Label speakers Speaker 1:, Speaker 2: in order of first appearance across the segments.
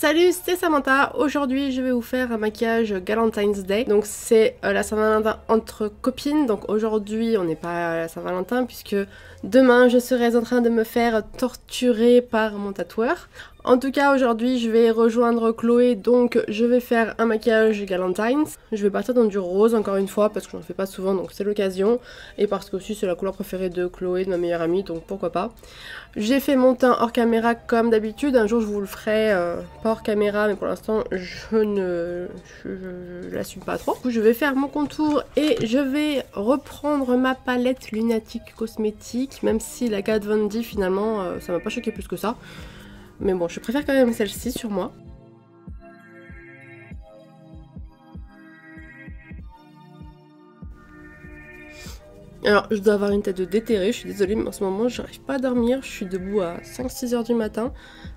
Speaker 1: Salut, c'est Samantha. Aujourd'hui, je vais vous faire un maquillage Galentine's Day. Donc c'est la Saint-Valentin entre copines. Donc aujourd'hui, on n'est pas à la Saint-Valentin puisque demain, je serai en train de me faire torturer par mon tatoueur. En tout cas, aujourd'hui, je vais rejoindre Chloé, donc je vais faire un maquillage Galentine's. Je vais partir dans du rose encore une fois parce que j'en fais pas souvent, donc c'est l'occasion. Et parce que aussi c'est la couleur préférée de Chloé, de ma meilleure amie, donc pourquoi pas. J'ai fait mon teint hors caméra comme d'habitude. Un jour, je vous le ferai pas hors caméra, mais pour l'instant, je l'assume pas trop. Du coup, je vais faire mon contour et je vais reprendre ma palette Lunatic Cosmétiques, même si la Kat Von D finalement, ça m'a pas choqué plus que ça. Mais bon, je préfère quand même celle-ci sur moi. Alors, je dois avoir une tête de déterré, je suis désolée, mais en ce moment, j'arrive pas à dormir. Je suis debout à 5-6 heures du matin.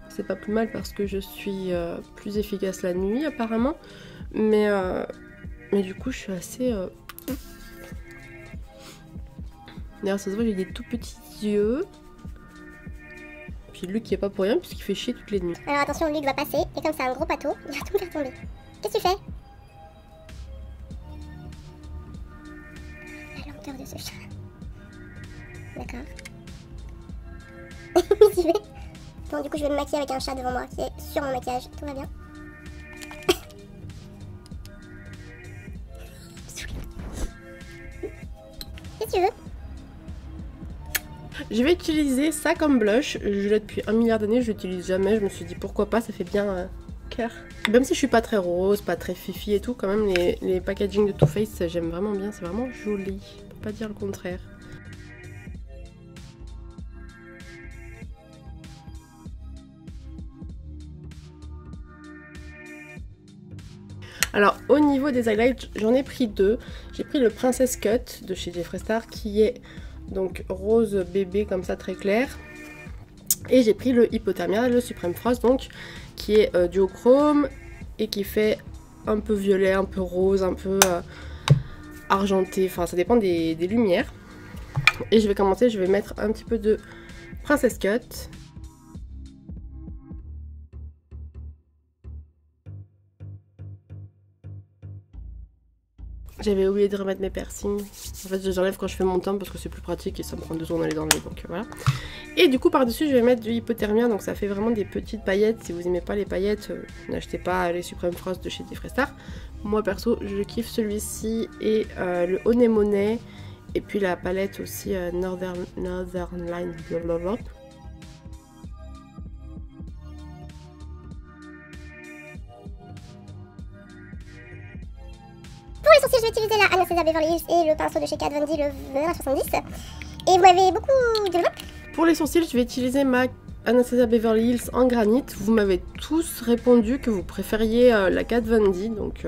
Speaker 1: C'est pas plus mal parce que je suis plus efficace la nuit, apparemment. Mais du coup, je suis assez... D'ailleurs, ça se voit, j'ai des tout petits yeux. Puis Luc qui est pas pour rien puisqu'il fait chier toutes les nuits.
Speaker 2: Alors attention, Luc va passer et comme c'est un gros pâteau, il va tout me faire tomber. Qu'est-ce que tu fais? La lenteur de ce chat. D'accord. J'y vais. Bon, du coup, je vais me maquiller avec un chat devant moi qui est sur mon maquillage. Tout va bien. Qu'est-ce que tu veux?
Speaker 1: Je vais utiliser ça comme blush, je l'ai depuis 1 milliard d'années, je l'utilise jamais, je me suis dit pourquoi pas, ça fait bien cœur. Même si je suis pas très rose, pas très fifi et tout, quand même les packaging de Too Faced j'aime vraiment bien, c'est vraiment joli, je peux pas dire le contraire. Alors au niveau des highlights, j'en ai pris deux. J'ai pris le Princess Cut de chez Jeffree Star qui est donc rose bébé comme ça très clair. Et j'ai pris le Hypothermia, le Supreme Frost donc qui est duochrome et qui fait un peu violet, un peu rose, un peu argenté, enfin ça dépend des lumières. Et je vais commencer, je vais mettre un petit peu de Princess Cut. J'avais oublié de remettre mes piercings. En fait, je les enlève quand je fais mon teint parce que c'est plus pratique et ça me prend 2 secondes à les enlever. Donc voilà. Et du coup, par-dessus, je vais mettre du Hypothermia. Donc ça fait vraiment des petites paillettes. Si vous n'aimez pas les paillettes, n'achetez pas les Supreme Frost de chez Jeffree Star. Moi, perso, je kiffe celui-ci et le Honey. Et puis la palette aussi Northern Line. Blablabla.
Speaker 2: Pour les sourcils, je vais utiliser la Anastasia Beverly Hills et le pinceau de chez Kat Von D, le 20-70. Et vous m'avez beaucoup de...
Speaker 1: Pour les sourcils, je vais utiliser ma Anastasia Beverly Hills en granit. Vous m'avez tous répondu que vous préfériez la Kat Von D. Donc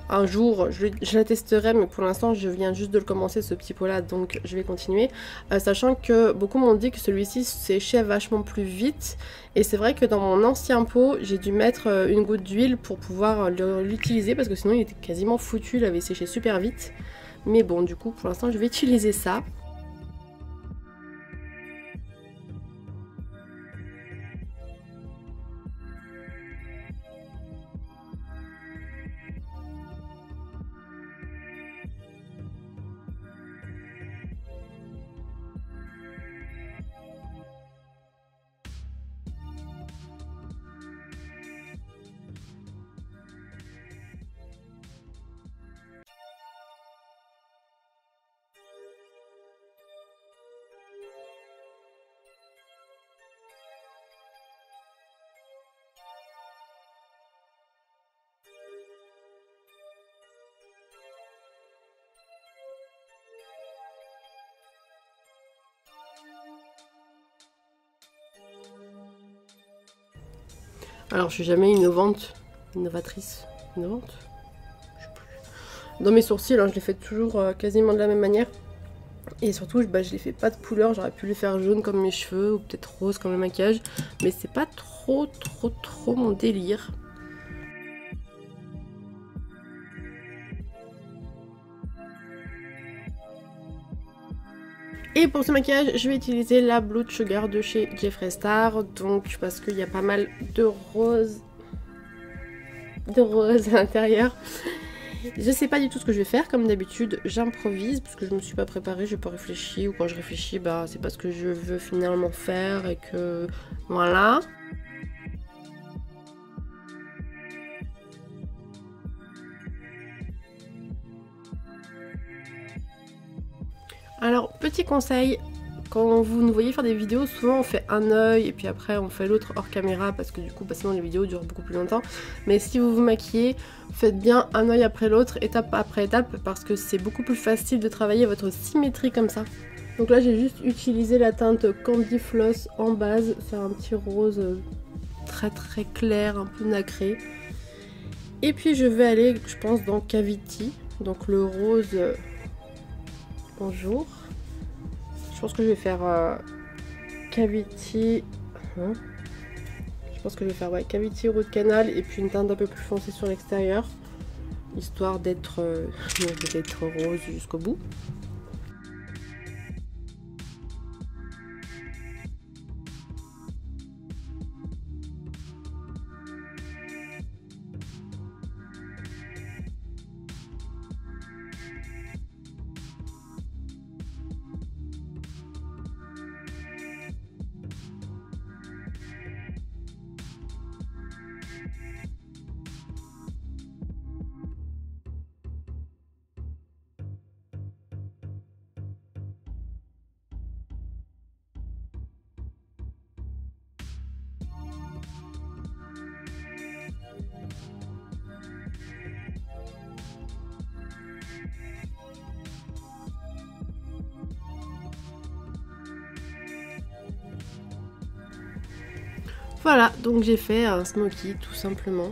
Speaker 1: un jour, je la testerai, mais pour l'instant, je viens juste de le commencer, ce petit pot-là, donc je vais continuer. Sachant que beaucoup m'ont dit que celui-ci séchait vachement plus vite. Et c'est vrai que dans mon ancien pot, j'ai dû mettre une goutte d'huile pour pouvoir l'utiliser, parce que sinon il était quasiment foutu, il avait séché super vite. Mais bon, du coup, pour l'instant, je vais utiliser ça. Alors je suis jamais innovatrice, innovante, je sais plus. Dans mes sourcils, hein, je les fais toujours quasiment de la même manière. Et surtout, je les fais pas de couleur, j'aurais pu les faire jaunes comme mes cheveux ou peut-être rose comme le maquillage. Mais c'est pas trop mon délire. Et pour ce maquillage, je vais utiliser la Blood Sugar de chez Jeffree Star. Donc parce qu'il y a pas mal de rose. de rose à l'intérieur. Je sais pas du tout ce que je vais faire, comme d'habitude j'improvise parce que je me suis pas préparée, j'ai pas réfléchi, ou quand je réfléchis bah c'est pas ce que je veux finalement faire et que voilà. Alors petit conseil, quand vous nous voyez faire des vidéos, souvent on fait un œil et puis après on fait l'autre hors caméra parce que du coup sinon les vidéos durent beaucoup plus longtemps. Mais si vous vous maquillez, faites bien un œil après l'autre, étape après étape, parce que c'est beaucoup plus facile de travailler votre symétrie comme ça. Donc là j'ai juste utilisé la teinte Candy Floss en base, c'est un petit rose très clair, un peu nacré. Et puis je vais aller, je pense, dans Cavity, donc le rose bonjour. Je pense que je vais faire Cavity. Je pense que je vais faire Cavity Root Canal et puis une teinte un peu plus foncée sur l'extérieur, histoire d'être rose jusqu'au bout. Voilà, donc j'ai fait un smoky tout simplement.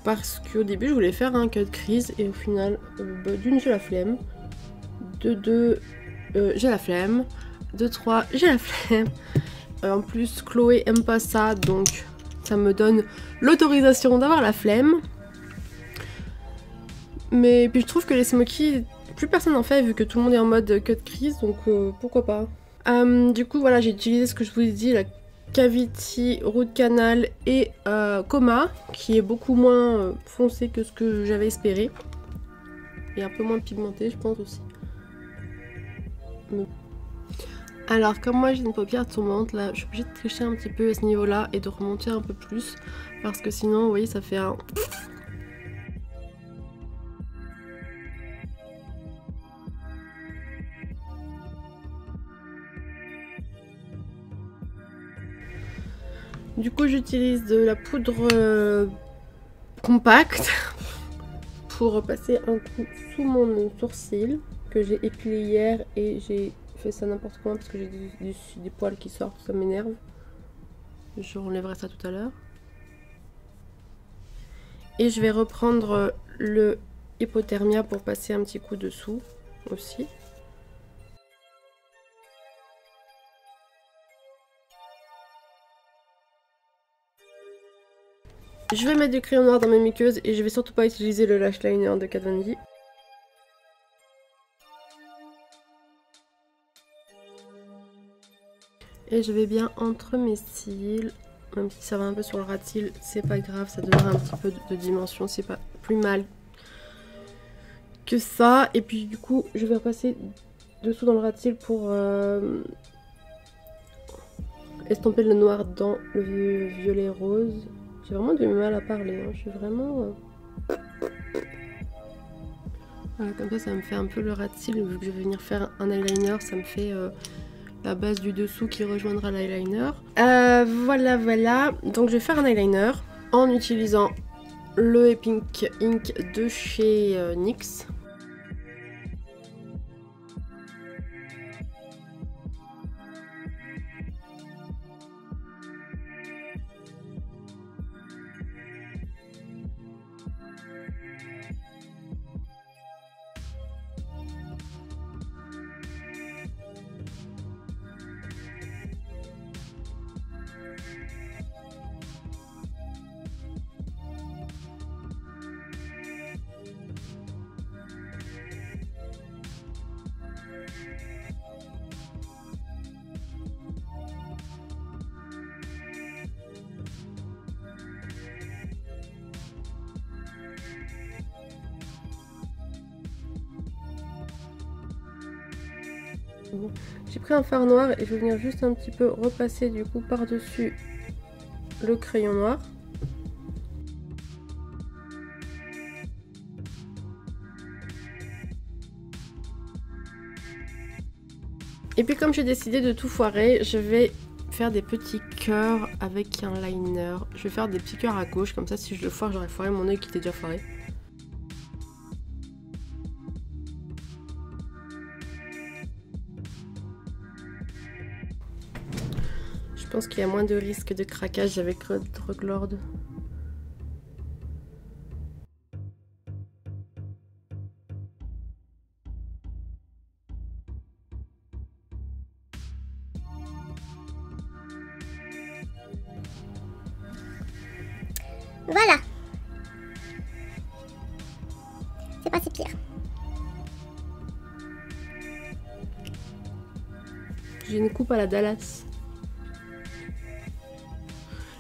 Speaker 1: Parce qu'au début je voulais faire un cut crease et au final, d'une j'ai la flemme. De deux, j'ai la flemme. De trois, j'ai la flemme. En plus Chloé aime pas ça, donc ça me donne l'autorisation d'avoir la flemme. Mais puis je trouve que les smokies, plus personne en fait vu que tout le monde est en mode cut crease, donc pourquoi pas. Du coup voilà, j'ai utilisé ce que je vous ai dit, la Cavity, Root Canal et Coma, qui est beaucoup moins foncé que ce que j'avais espéré. Et un peu moins pigmenté, je pense aussi. Alors comme moi j'ai une paupière tombante, là je suis obligée de tricher un petit peu à ce niveau-là et de remonter un peu plus. Parce que sinon, vous voyez, ça fait un... Du coup j'utilise de la poudre compacte pour passer un coup sous mon sourcil que j'ai épilé hier et j'ai fait ça n'importe comment parce que j'ai des poils qui sortent, ça m'énerve. Je relèverai ça tout à l'heure. Et je vais reprendre le Hypothermia pour passer un petit coup dessous aussi. Je vais mettre du crayon noir dans mes muqueuses et je vais surtout pas utiliser le lash liner de Kat Von D. Et je vais bien entre mes cils, même si ça va un peu sur le ras de cils, c'est pas grave, ça donnera un petit peu de dimension, c'est pas plus mal que ça. Et puis du coup, je vais repasser dessous dans le ras de cils pour estomper le noir dans le violet rose. J'ai vraiment du mal à parler, hein. Je suis vraiment... Voilà, comme ça me fait un peu le ras de cils, vu que je vais venir faire un eyeliner, ça me fait la base du dessous qui rejoindra l'eyeliner. Voilà, donc je vais faire un eyeliner en utilisant le Pink Ink de chez NYX. Bon. J'ai pris un fard noir et je vais venir juste un petit peu repasser du coup par-dessus le crayon noir. Et puis comme j'ai décidé de tout foirer, je vais faire des petits cœurs avec un liner. Je vais faire des petits cœurs à gauche, comme ça si je le foire, j'aurais foiré mon œil qui était déjà foiré. Je pense qu'il y a moins de risque de craquage avec Druglord.
Speaker 2: Voilà. C'est pas si pire.
Speaker 1: J'ai une coupe à la Dallas.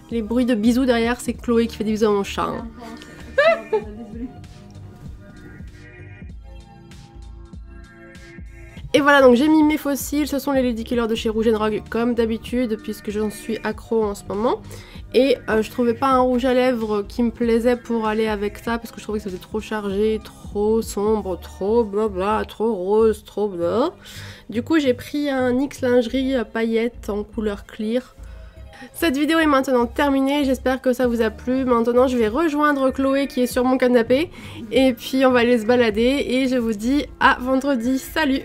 Speaker 1: Les bruits de bisous derrière, c'est Chloé qui fait des bisous à mon chat. Hein. Et voilà, donc j'ai mis mes fossiles, ce sont les Lady Killer de chez Rouge & Rogue comme d'habitude puisque j'en suis accro en ce moment. Et je trouvais pas un rouge à lèvres qui me plaisait pour aller avec ça parce que je trouvais que ça faisait trop chargé, trop sombre, trop blabla, trop rose, trop bla. Du coup j'ai pris un NYX lingerie paillettes en couleur clear. Cette vidéo est maintenant terminée, j'espère que ça vous a plu. Maintenant je vais rejoindre Chloé qui est sur mon canapé et puis on va aller se balader et je vous dis à vendredi, salut!